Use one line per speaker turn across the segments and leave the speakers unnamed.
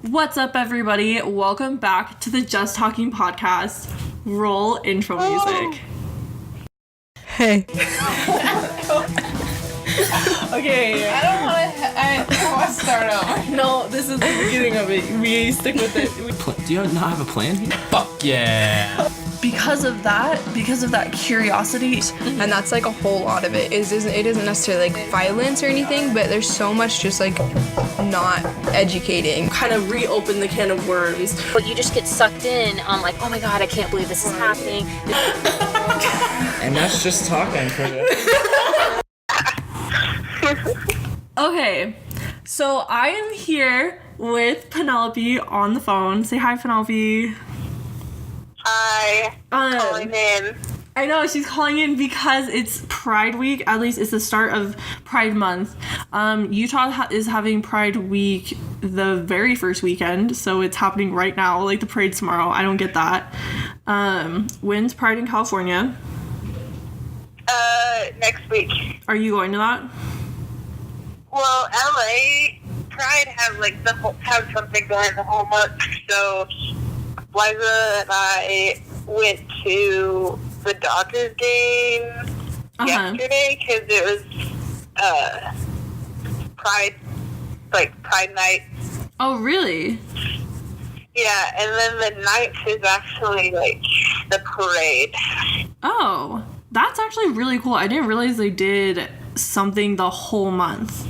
What's up, everybody? Welcome back to the Just Talking podcast. Roll intro music.
Hey.
Okay.
I don't want to start over.
No, this is the beginning of it. We stick with it.
Do you not have a plan here? Fuck yeah!
Because of that curiosity.
And that's like a whole lot of it. It isn't necessarily like violence or anything, but there's so much just like not educating.
Kind of reopen the can of worms.
But you just get sucked in on like, oh my god, I can't believe this is happening.
And that's just talking for you.
Okay, so I am here with Penelope on the phone. Say hi, Penelope.
Hi, calling in.
I know, she's calling in because it's Pride Week. At least it's the start of Pride Month. Utah is having Pride Week the very first weekend, so it's happening right now, like the parade's tomorrow. I don't get that. When's Pride in California?
Next week.
Are you going to that?
Well, LA Pride have something going the whole month, so Liza and I went to the Dodgers game yesterday because it was Pride night.
Oh, really?
Yeah, and then the night is actually like the parade.
Oh, that's actually really cool. I didn't realize they did something the whole month.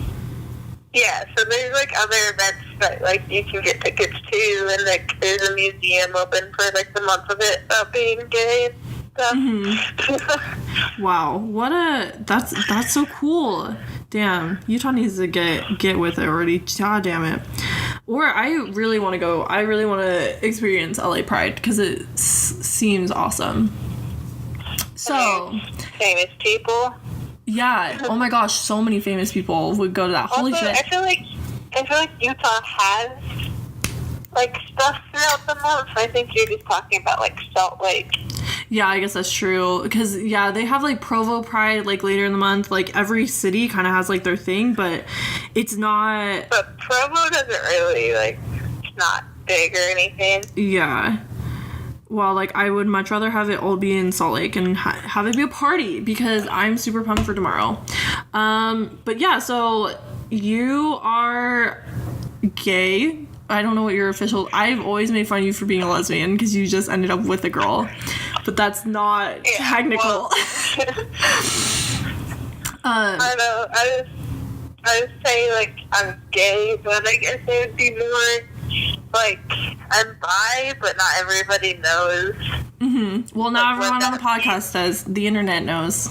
Yeah, so there's like other events that like you can get tickets to, and like there's a museum open for like the month of it being gay and stuff.
Mm-hmm. Wow, that's so cool. Damn, Utah needs to get with it already. God damn it. Or I really want to go. I really want to experience LA Pride because it seems awesome. So
famous people.
Yeah. Oh my gosh, so many famous people would go to that. Holy
also,
shit.
I feel like Utah has like stuff throughout the month. I think you're just talking about like Salt Lake.
Yeah, I guess that's true. Because, yeah, they have, like, Provo Pride, like, later in the month. Like, every city kind of has, like, their thing, but it's not...
But Provo doesn't really, like, it's not big or anything.
Yeah. Well, like, I would much rather have it all be in Salt Lake and have it be a party, because I'm super pumped for tomorrow. But, yeah, so you are gay. I don't know what your official... I've always made fun of you for being a lesbian, because you just ended up with a girl. But that's not technical.
Well, I know. I would say, like, I'm gay, but I guess it would be more, like, I'm bi, but not everybody knows.
Mm-hmm. Well, not everyone on the podcast does. The internet knows.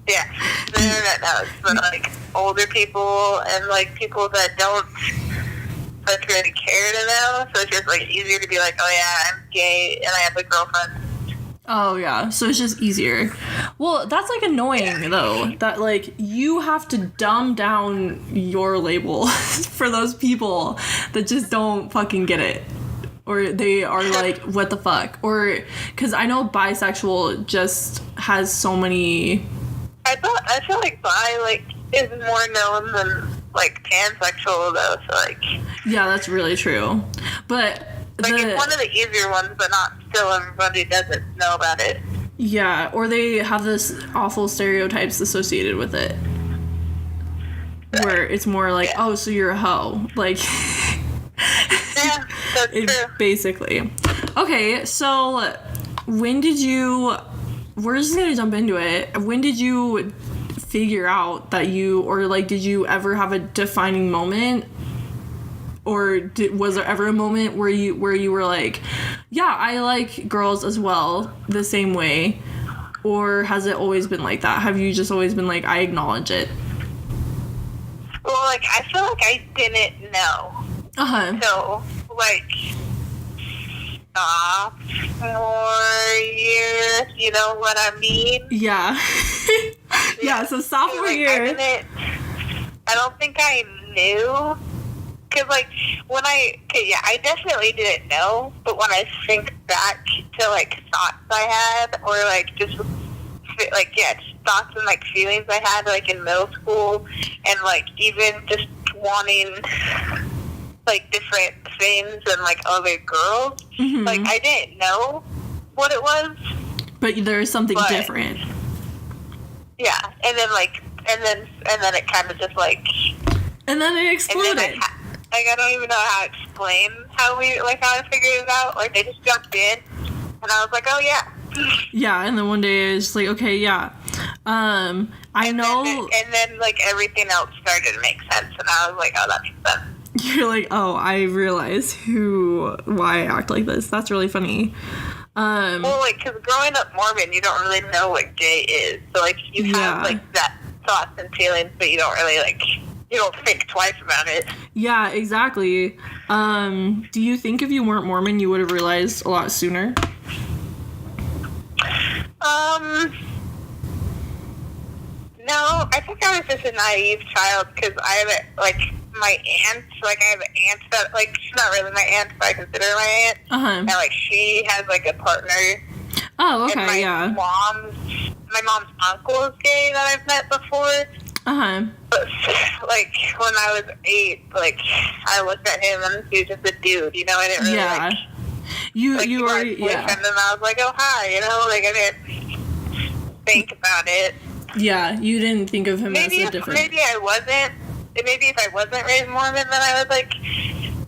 Yeah, the internet knows. But, like, older people and, like, people that don't really care to know, so it's just like easier to be like, oh yeah, I'm gay and I have a girlfriend.
Oh yeah, so it's just easier. Well, that's like annoying though, that like you have to dumb down your label for those people that just don't fucking get it, or they are like, what the fuck? Or because I know bisexual just has so many.
I feel like bi like is more known than like pansexual though, so like
yeah, that's really true. But
like it's one of the easier ones, but not still everybody doesn't know about it.
Yeah, or they have this awful stereotypes associated with it, where it's more like, oh, so you're a hoe, like.
Yeah, that's true.
Basically. Okay, so when did you? We're just gonna jump into it. When did you figure out that you, or like, did you ever have a defining moment, or was there ever a moment where you were like, yeah, I like girls as well the same way, or has it always been like that? Have you just always been like, I acknowledge it?
Well, like I feel like I didn't know. So like sophomore year, you know what I mean?
Yeah. Yeah, so sophomore
like,
year.
I don't think I knew. Because, like, I definitely didn't know. But when I think back to, like, thoughts I had, or, like, just, like, yeah, just thoughts and, like, feelings I had, like, in middle school, and, like, even just wanting like different things and like other girls.
Mm-hmm.
Like I didn't know what it was.
But there is something different.
Yeah, and then it kind of just like.
And then it
And
exploded.
then I don't even know how to explain how I figured it out. Like, I just jumped in, and I was like, oh, yeah.
Yeah, and then one day it's like, okay, yeah. I know.
And then, like, everything else started to make sense, and I was like, oh, that makes sense.
You're like, oh, I realize why I act like this. That's really funny.
Well, like, because growing up Mormon, you don't really know what gay is. So, like, you have, like, that thoughts and feelings, but you don't really, like, you don't think twice about it.
Yeah, exactly. Do you think if you weren't Mormon, you would have realized a lot sooner?
No, I think I was just a naive child because I have, like, my aunt, like, I have an aunt that, like, she's not really my aunt, but I consider her my aunt.
Uh-huh.
And, like, she has, like, a partner.
Oh,
And
okay, yeah.
my mom's uncle is gay that I've met before.
Uh-huh.
But, like, when I was 8, like, I looked at him and he was just a dude, you know? I didn't really,
Yeah.
like,
You
he was
already,
my boyfriend, and I was like, oh, hi, you know? Like, I didn't think about it.
Yeah, you didn't think of him as a different...
Maybe I wasn't. Maybe if I wasn't raised Mormon, then I would, like,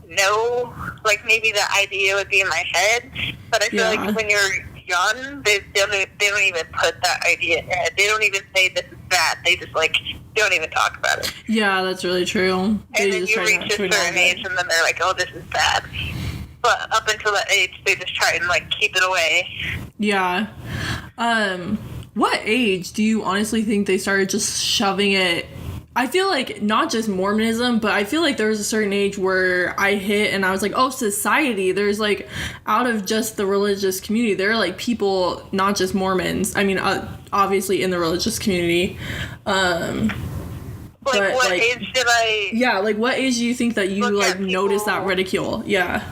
know, like, maybe the idea would be in my head. But I feel like when you're young, they don't even put that idea in your head. They don't even say this is bad. They just, like, don't even talk about it.
Yeah, that's really true.
And then you reach a certain age, and then they're like, oh, this is bad. But up until that age, they just try and, like, keep it away.
Yeah. What age do you honestly think they started just shoving it? I feel like not just Mormonism, but I feel like there was a certain age where I hit and I was like, oh, society. There's like, out of just the religious community, there are like people, not just Mormons. I mean, obviously in the religious community.
Like, what age did I...
Yeah, like what age do you think that you like notice that ridicule? Yeah.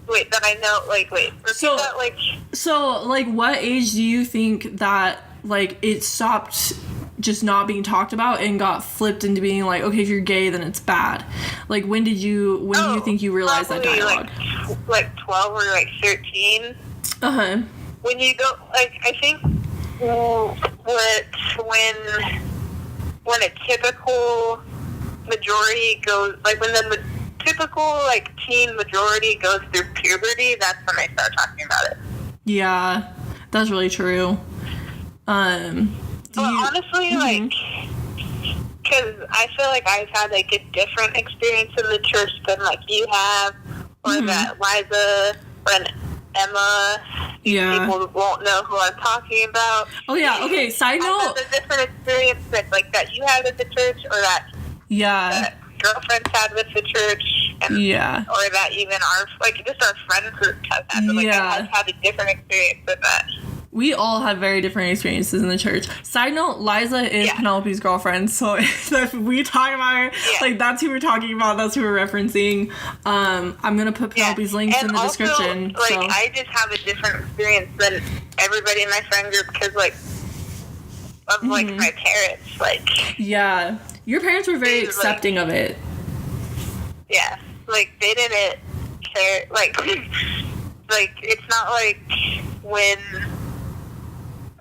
Wait, that I know, like, wait.
So,
that, like...
So, like, what age do you think that, like, it stopped just not being talked about and got flipped into being like, okay, if you're gay, then it's bad? Like, when do you think you realized that dialogue?
Like 12 or, like, 13.
Uh-huh.
When you go, like, I think when a typical majority goes, like, when the typical, like, teen majority goes through puberty, that's when I start talking about it.
Yeah, that's really true.
Honestly, like, because I feel like I've had, like, a different experience in the church than, like, you have, or that Liza, or Emma, people won't know who I'm talking about.
Oh, yeah, okay, side note.
I've had a different experience that you had at the church, or that girlfriends had with the church, and, or that even just our friend group has had. But, like, I've had a different experience with that.
We all have very different experiences in the church. Side note, Liza is Penelope's girlfriend, so if we talk about her, like, that's who we're talking about, that's who we're referencing. I'm going to put Penelope's links in the description.
Like, I just have a different experience than everybody in my friend group because, like, of, like, my parents, like...
Yeah. Your parents were very accepting of it.
Yeah. Like, they didn't care, like, it's not like when...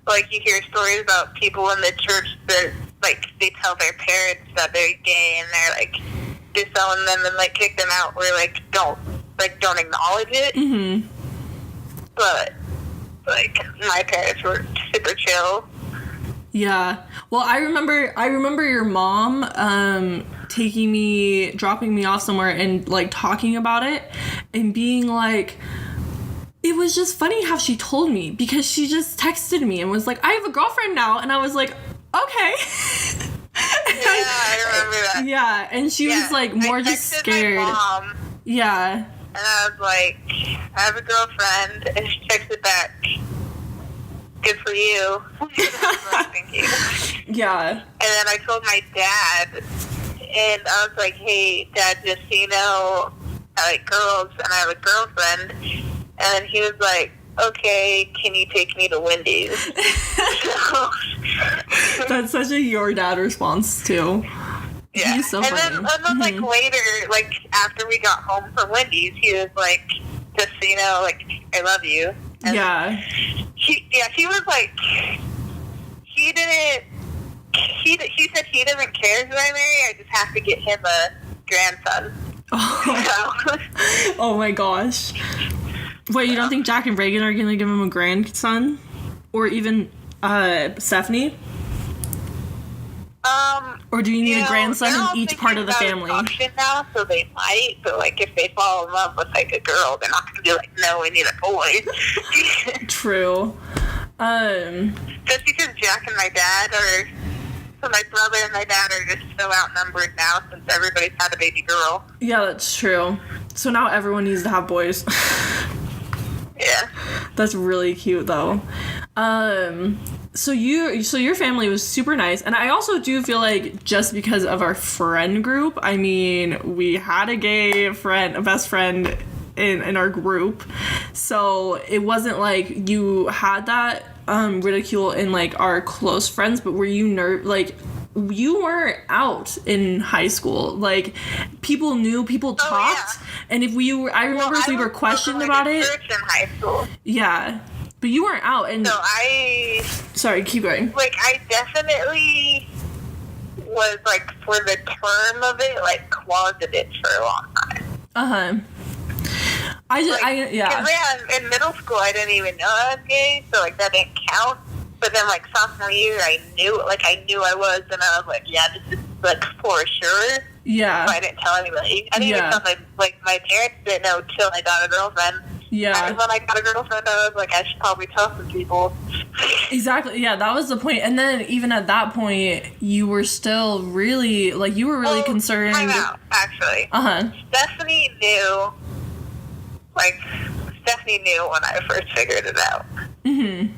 Like, you hear stories about people in the church that, like, they tell their parents that they're gay and they're, like, disowning them and, like, kick them out or, like, don't acknowledge it. Mm-hmm. But, like, my parents were super chill.
Yeah. Well, I remember your mom, dropping me off somewhere and, like, talking about it and being like... It was just funny how she told me because she just texted me and was like, I have a girlfriend now. And I was like, okay.
I remember that.
Yeah. And she was like more just scared.
My mom,
yeah.
And I was like, I have a girlfriend. And she texted back, good for you. Thank you.
Yeah.
And then I told my dad, and I was like, hey, Dad, just so you know, I like girls and I have a girlfriend. And he was like, okay, can you take me to Wendy's?
That's such a your dad response, too.
Yeah.
He's so
and
funny.
then like later, like after we got home from Wendy's, he was like, just so you know, like, I love you. And
Yeah.
he was like, he said he doesn't care who I marry, I just have to get him a grandson.
Oh,
So,
oh my gosh. Wait, you don't think Jack and Reagan are gonna give him a grandson? Or even Stephanie? Or do you need a grandson
they're all
in each part of the
thinking
family?
about adoption now, so they might, but like if they fall in love with like a girl, they're not gonna be like, no, we need a boy.
True.
Just because Jack and my dad are, so my brother and my dad are just so outnumbered now since everybody's had a baby girl.
Yeah, that's true. So now everyone needs to have boys.
Yeah.
That's really cute though. So your family was super nice, and I also do feel like just because of our friend group, I mean, we had a gay friend, a best friend in our group, so it wasn't like you had that ridicule in like our close friends, but were you like you weren't out in high school, like people knew, people talked, and if we were, I remember if we were questioned about it.
Church in high school.
Yeah. But you weren't out, and
So
sorry, keep going.
like, I definitely was, like, for the term of it, like, closeted for a long time.
Yeah.
Because in middle school, I didn't even know I was gay, so, like, that didn't count. But then, like, sophomore year, I knew I was, and I was like, yeah, this is, like, for sure.
Yeah.
So I didn't tell anybody. I didn't even tell my parents didn't know till I got a girlfriend.
Yeah.
And when I got a girlfriend, I was like, I should probably tell some people.
Exactly. Yeah, that was the point. And then even at that point, you were still really, like, you were really concerned.
Time out, actually. Stephanie knew when I first figured it out.
Mm-hmm.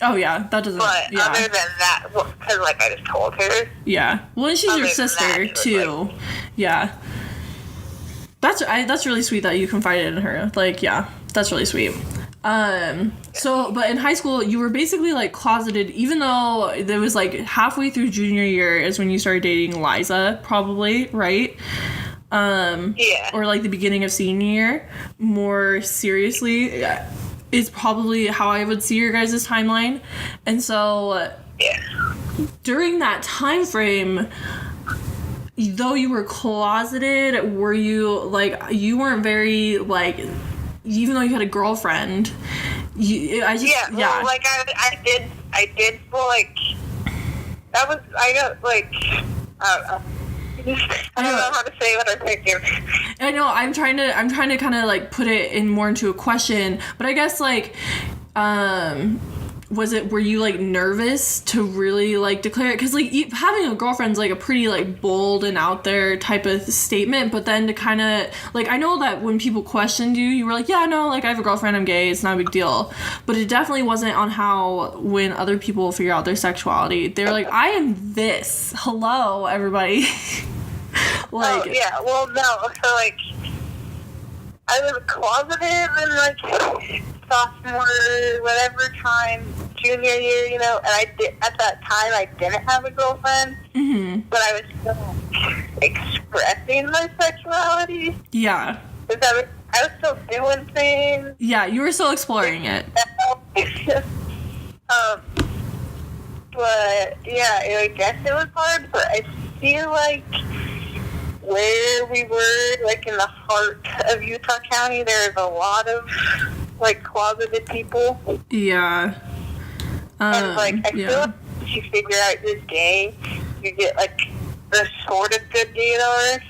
Oh, yeah, that doesn't...
But
yeah.
other than that, because, like, I just told her.
Yeah. Well, and she's your sister, too. Yeah. That's really sweet that you confided in her. Like, yeah, that's really sweet. So, but in high school, you were basically, like, closeted, even though there was, like, halfway through junior year is when you started dating Liza, probably, right?
Yeah.
Or, like, the beginning of senior year, more seriously, is probably how I would see your guys' timeline. And so, during that time frame, though you were closeted, were you, like, you weren't very, like, even though you had a girlfriend,
Well, like, I did, well, like, that was, I got, like, I don't know how to say what I'm thinking.
I know, I'm trying to kind of, like, put it in more into a question, but I guess, like, were you, like, nervous to really, like, declare it? Because, like, having a girlfriend's, like, a pretty, like, bold and out there type of statement, but then to kind of, like, I know that when people questioned you, you were like, yeah, no, like, I have a girlfriend, I'm gay, it's not a big deal. But it definitely wasn't on how, when other people figure out their sexuality, they're like, I am this. Hello, everybody. Like,
oh, yeah, well, no, so, like, I was closeted in, like, sophomore, whatever time, junior year, you know, and at that time, I didn't have a girlfriend, but I was still expressing my sexuality.
Yeah.
I was still doing things.
Yeah, you were still exploring it.
But, yeah, I guess it was hard, but I feel like where we were, like, in the heart of Utah County, there's a lot of, like, closeted people.
Yeah.
And, like, I feel like if you figure out you're gay, you get, like, the sort of good dealers.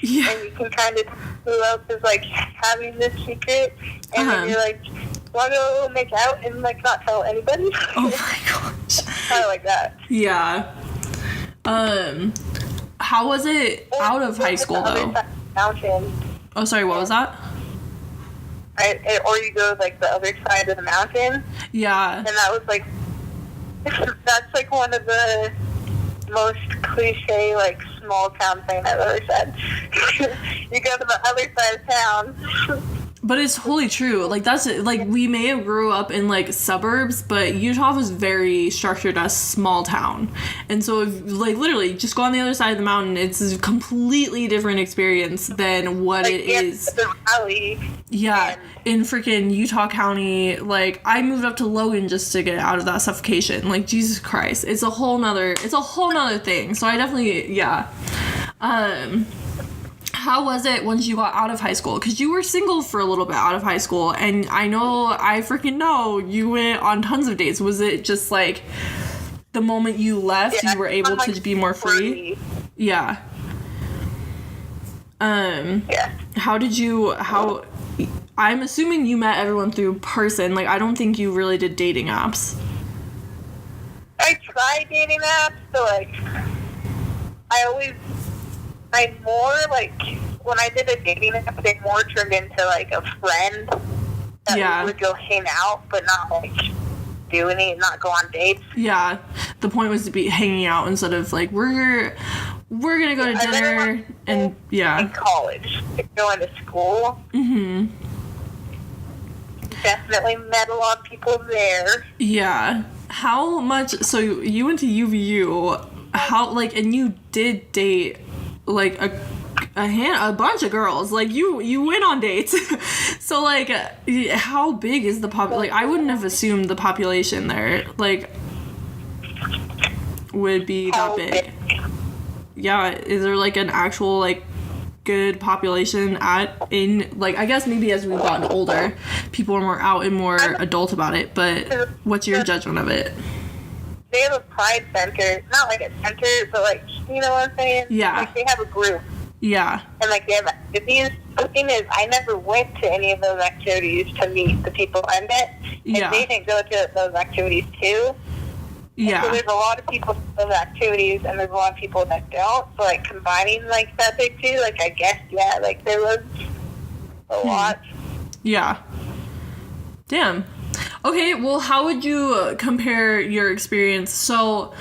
Yeah.
And you can kind of, who else is, like, having this secret. And then you're like, want to go make out and, like, not tell anybody?
Oh, my gosh.
Kind of like that.
Yeah. How was it out of high school, though?
Mountain.
Oh, sorry, what was that?
Or you go, like, the other side of the mountain.
Yeah.
And that was, like, that's, like, one of the most cliche, like, small town thing I've ever said. You go to the other side of town.
But it's totally true. Like, that's like, we may have grew up in like suburbs, but Utah was very structured as small town. And so if, like, literally just go on the other side of the mountain, it's a completely different experience than what
like,
it
yeah,
is.
the valley.
Yeah, in freaking Utah County. Like, I moved up to Logan just to get out of that suffocation. Like, Jesus Christ, it's a whole nother thing. So I definitely, yeah. How was it once you got out of high school? Because you were single for a little bit out of high school, and I freaking know you went on tons of dates. Was it just like the moment you left, you were able to be more free? Yeah.
Yeah.
How I'm assuming you met everyone through person. Like, I don't think you really did dating apps.
I tried dating apps, so like I more like when I did a dating app, they more turned into like a friend that we would go hang out, but not like not go on dates.
Yeah, the point was to be hanging out instead of like we're gonna go to dinner and
in college, like, going to school.
Mhm.
Definitely met a lot of people there.
Yeah. How much? So you went to UVU. How, like, and you did date like a bunch of girls. Like, you went on dates. So like, how big is the like, I wouldn't have assumed the population there like would be that big. Yeah, is there like an actual like good population in like, I guess maybe as we've gotten older, people are more out and more adult about it, but what's your judgment of it?
They have a pride center, not like a center, but like, you know what I'm saying?
Yeah.
Like, they have a group.
Yeah.
And like, they have activities. The thing is, I never went to any of those activities to meet the people I met.
Yeah.
And they didn't go to those activities too.
Yeah.
So there's a lot of people in those activities, and there's a lot of people that don't. So like, combining like that big too, like, I guess, yeah, like there was a lot.
Yeah. Damn. Okay, well, how would you compare your experience? So,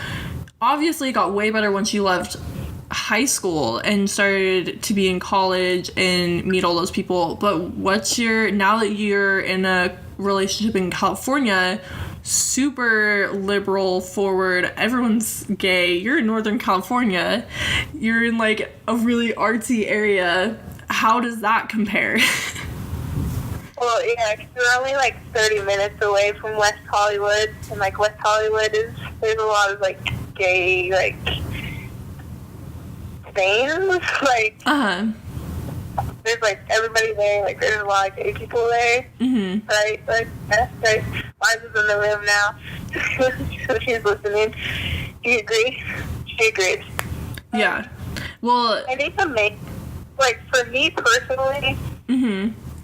obviously it got way better once you left high school and started to be in college and meet all those people. But now that you're in a relationship in California, super liberal, forward, everyone's gay, you're in Northern California, you're in like a really artsy area, how does that compare?
Well, yeah, 'cause we're only like 30 minutes away from West Hollywood, and like West Hollywood there's a lot of like gay like things, like there's like everybody there, like there's a lot of gay people there, right? Like that's right. Liza's in the room now, so she's listening. Do you agree? She agrees.
Yeah. Well,
I think the main, like for me personally.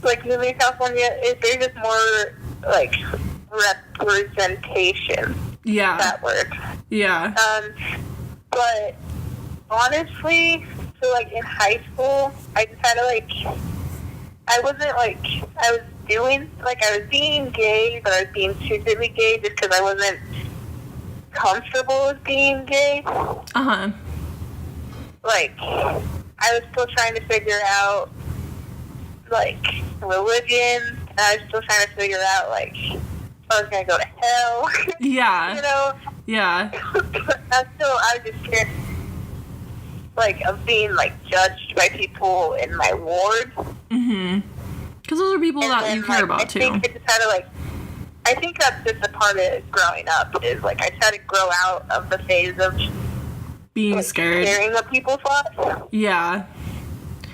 Like, moving to California, there's just more, like, representation.
Yeah.
That word.
Yeah.
But, honestly, so, like, in high school, I just had to, like, I wasn't, like, I was being gay, but I was being secretly gay just because I wasn't comfortable with being gay. Like, I was still trying to figure out, like, religion, and I was still trying to figure out, like, if I was going to go to hell.
Yeah.
You know?
Yeah.
I was just scared, like, of being, like, judged by people in my ward.
Because those are people that you care about, too.
I think I just had to, like, I think that's just a part of growing up, is, like, I just had to grow out of the phase of
being
like,
scared.
caring what people thought.
Yeah.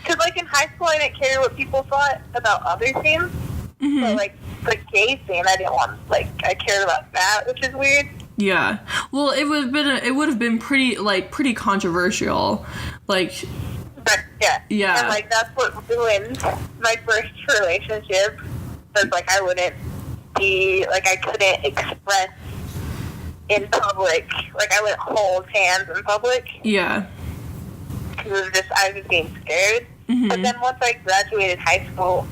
Because, like, in high school, I didn't care what people thought about other things. But, like, the gay thing, I didn't want, like, I cared about that, which is weird.
Yeah. Well, it would have been pretty controversial. Like,
But, yeah.
Yeah.
And, like, that's what ruined my first relationship. Because, like, I wouldn't be, like, I couldn't express in public. Like, I wouldn't hold hands in public.
Yeah.
Because I was just being scared. But then once I graduated high school,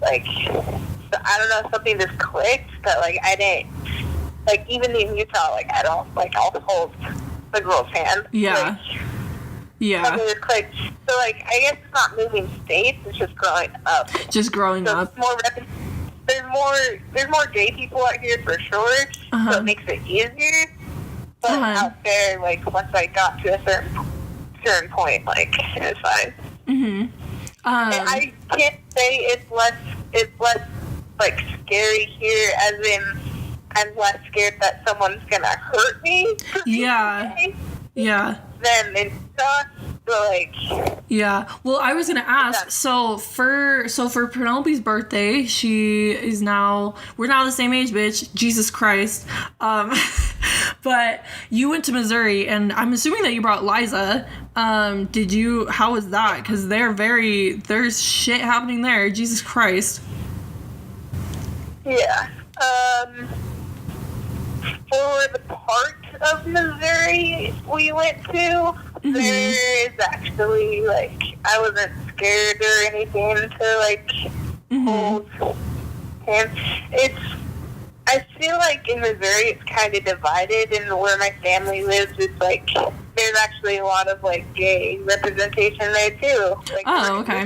like, so I don't know, something just clicked that, like, I didn't, like, even in Utah, like, I don't, like, I'll hold the girl's hand.
Yeah.
Like,
Yeah.
Like, so, like, I guess it's not moving states, it's just growing up.
Just growing
So
up.
it's more there's more gay people out here for sure, so it makes it easier. But out there, like, once I got to a certain point, like, it was fine.
And
I can't say it's less like scary here, as in I'm less scared that someone's gonna hurt me.
Yeah. Yeah.
Than Insta. So, like,
yeah. Well, I was gonna ask. So for Penelope's birthday, she is now. We're now the same age, bitch. Jesus Christ. But you went to Missouri, and I'm assuming that you brought Liza. Did you? How was that? Because there's shit happening there. Jesus Christ.
yeah. For the part of Missouri we went to, there is actually, like, I wasn't scared or anything to, like, hold him. I feel like in Missouri it's kind of divided, and where my family lives, it's like, there's actually a lot of, like, gay representation there too. Like,
Oh, okay.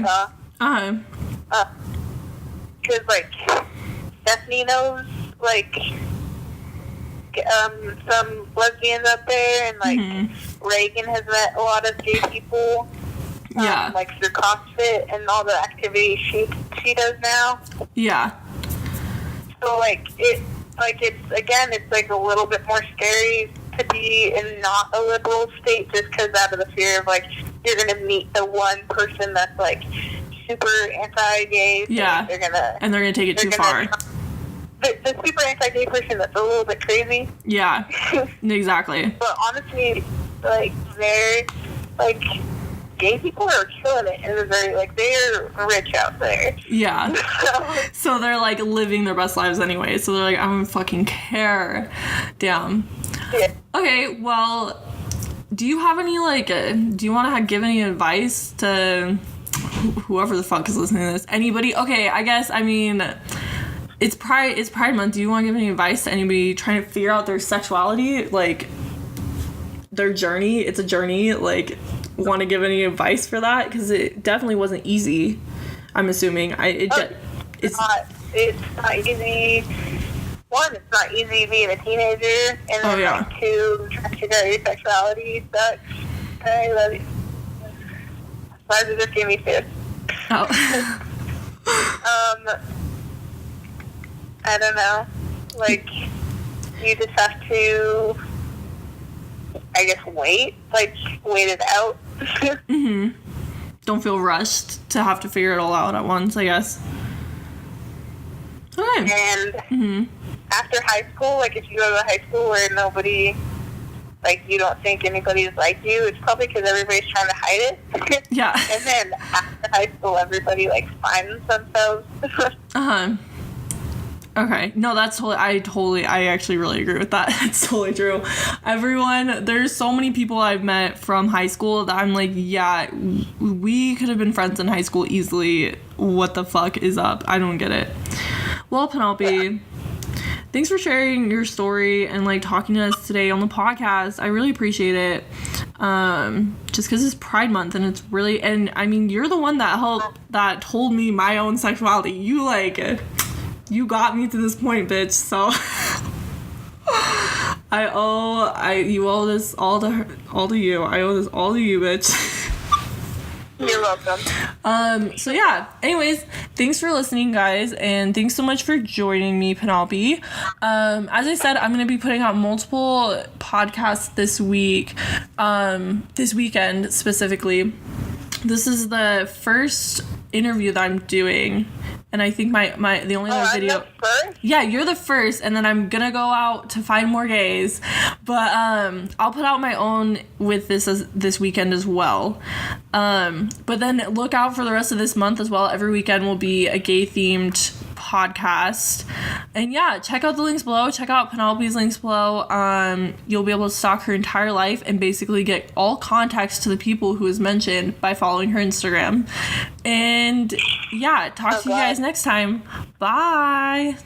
Because, like, Stephanie knows, like, some lesbians up there, and, like, Reagan has met a lot of gay people.
Yeah.
Like, through CrossFit and all the activities she does now.
Yeah.
So, it's like a little bit more scary to be in not a liberal state, just because out of the fear of, like, you're going to meet the one person that's, like, super anti-gay. So
Yeah.
they're going to
take it too far.
The super anti-gay person that's a little bit crazy.
Yeah. Exactly.
But honestly, like, they're, like, gay people are killing it in Missouri. Like, they're rich out there.
Yeah. So they're, like, living their best lives anyway. So they're like, I don't fucking care. Damn.
Yeah.
Okay, well, do you have any, like, do you want to give any advice to whoever the fuck is listening to this? Anybody? Okay, I guess, I mean, it's Pride Month. Do you want to give any advice to anybody trying to figure out their sexuality? Like, their journey? It's a journey. Like, want to give any advice for that? Because it definitely wasn't easy, I'm assuming. It's
not easy. One, it's not easy being a teenager, and then, like, two, trying to figure out your sexuality sucks. I love you. Why does it just give me food?
Oh.
I don't know. Like, you just have to, I guess, wait it out.
Don't feel rushed to have to figure it all out at once, I guess. Okay.
And after high school, like, if you go to high school where nobody, like, you don't think anybody's like you, it's probably because everybody's trying to hide it.
Yeah.
And then after high school, everybody, like, finds themselves.
Okay. No, that's totally, I actually really agree with that. It's totally true. There's so many people I've met from high school that I'm like, yeah, we could have been friends in high school easily. What the fuck is up? I don't get it. Well, Penelope, thanks for sharing your story and, like, talking to us today on the podcast. I really appreciate it. Just because it's Pride Month, and it's really, and I mean, you're the one that told me my own sexuality. You got me to this point, bitch. So you owe this all to you. I owe this all to you, bitch.
You're welcome.
So yeah, anyways, thanks for listening, guys, and thanks so much for joining me, Penelope. As I said, I'm going to be putting out multiple podcasts this weekend specifically. This is the first interview that I'm doing, and I think the only other video.
I'm the first?
Yeah, you're the first, and then I'm gonna go out to find more gays. But I'll put out my own with this weekend as well. But then look out for the rest of this month as well. Every weekend will be a gay themed podcast. And yeah, check out the links below. Check out Penelope's links below. You'll be able to stalk her entire life and basically get all context to the people who is mentioned by following her Instagram. And yeah, talk to you guys next time. Bye.